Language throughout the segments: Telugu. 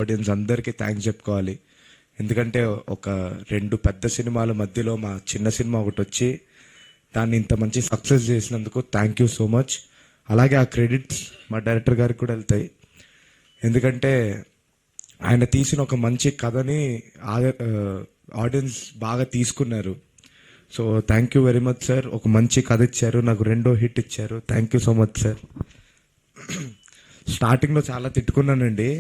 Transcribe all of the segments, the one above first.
ఆడియన్స్ అందరికీ థ్యాంక్స్ చెప్పుకోవాలి. ఎందుకంటే ఒక రెండు పెద్ద సినిమాల మధ్యలో మా చిన్న సినిమా ఒకటి వచ్చి దాన్ని ఇంత మంచి సక్సెస్ చేసినందుకు థ్యాంక్ యూ సో మచ్. అలాగే ఆ క్రెడిట్స్ మా డైరెక్టర్ గారికి కూడా వెళ్తాయి. ఎందుకంటే ఆయన తీసిన ఒక మంచి కథని ఆడియన్స్ బాగా తీసుకున్నారు. So thank you very much sir. ఒక మంచి కథ ఇచ్చారు, నాకు రెండో హిట్ ఇచ్చారు. Thank you so much sir. స్టార్టింగ్లో చాలా తిట్టుకున్నానండి.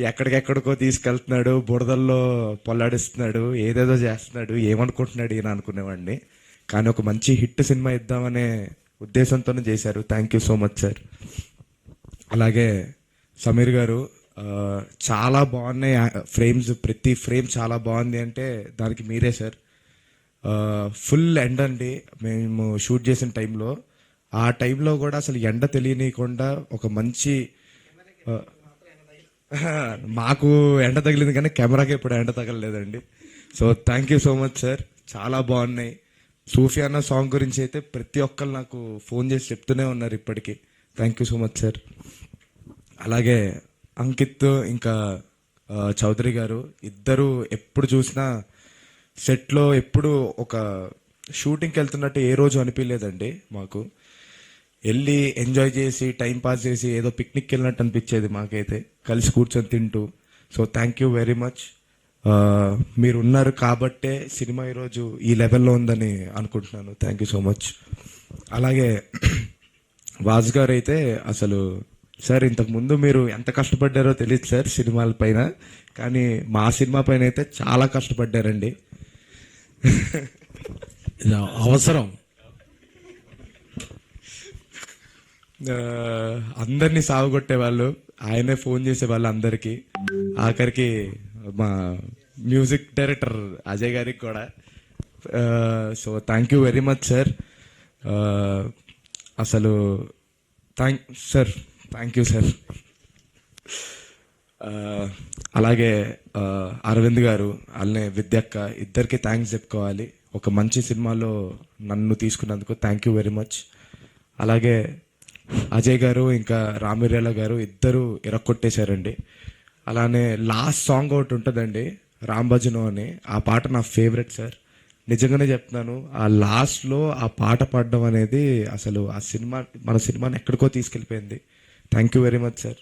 ఎక్కడికెక్కడికో తీసుకెళ్తున్నాడు, బురదల్లో పొల్లాడిస్తున్నాడు, ఏదేదో చేస్తున్నాడు, ఏమనుకుంటున్నాడు ఈయన అనుకునేవాడిని. కానీ ఒక మంచి హిట్ సినిమా ఇద్దామనే ఉద్దేశంతోనే చేశారు. Thank you so much sir. అలాగే సమీర్ గారు చాలా బాగున్నాయి ఫ్రేమ్స్, ప్రతి ఫ్రేమ్ చాలా బాగుంది అంటే దానికి మీరే సార్. ఫుల్ ఎండ అండి మేము షూట్ చేసిన టైంలో. ఆ టైంలో కూడా అసలు ఎండ తెలియనియకుండా ఒక మంచి మాకు ఎండ తగిలింది కానీ కెమెరాకి ఎప్పుడు ఎండ తగలలేదండి. So thank you so much sir. చాలా బాగున్నాయి. సూఫియానా సాంగ్ గురించి అయితే ప్రతి ఒక్కరు నాకు ఫోన్ చేసి చెప్తూనే ఉన్నారు ఇప్పటికీ. Thank you so much sir. అలాగే అంకిత్ ఇంకా చౌదరి గారు ఇద్దరు ఎప్పుడు చూసినా సెట్లో ఎప్పుడు ఒక షూటింగ్కి వెళ్తున్నట్టు ఏ రోజు అనిపించలేదండి మాకు. వెళ్ళి ఎంజాయ్ చేసి టైం పాస్ చేసి ఏదో పిక్నిక్ వెళ్ళినట్టు అనిపించేది మాకైతే, కలిసి కూర్చొని తింటూ. So thank you very much. మీరు ఉన్నారు కాబట్టే సినిమా ఈరోజు ఈ లెవెల్లో ఉందని అనుకుంటున్నాను. Thank you so much. అలాగే వాజ్ గారు అయితే అసలు సార్ ఇంతకుముందు మీరు ఎంత కష్టపడ్డారో తెలియదు సార్ సినిమాల పైన, కానీ మా సినిమా పైన అయితే చాలా కష్టపడ్డారండి. అవసరం అందరినీ సాగుగొట్టేవాళ్ళు, ఆయనే ఫోన్ చేసేవాళ్ళు అందరికీ. ఆఖరికి మా మ్యూజిక్ డైరెక్టర్ అజయ్ గారికి కూడా. So thank you very much sir. అసలు థ్యాంక్ యూ సార్. అలాగే అరవింద్ గారు, అలానే విద్యక్క, ఇద్దరికి థ్యాంక్స్ చెప్పుకోవాలి. ఒక మంచి సినిమాలో నన్ను తీసుకున్నందుకు థ్యాంక్ యూ వెరీ మచ్. అలాగే అజయ్ గారు ఇంకా రామిరేల గారు ఇద్దరు ఇరక్కొట్టేశారండి. అలానే లాస్ట్ సాంగ్ ఒకటి ఉంటుందండి, రాంభజను అని. ఆ పాట నా ఫేవరెట్ సార్. నిజంగానే చెప్తున్నాను, ఆ లాస్ట్లో ఆ పాట పాడడం అనేది అసలు ఆ సినిమా మన సినిమాని ఎక్కడికో తీసుకెళ్ళిపోయింది. Thank you very much sir.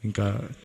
ఇంకా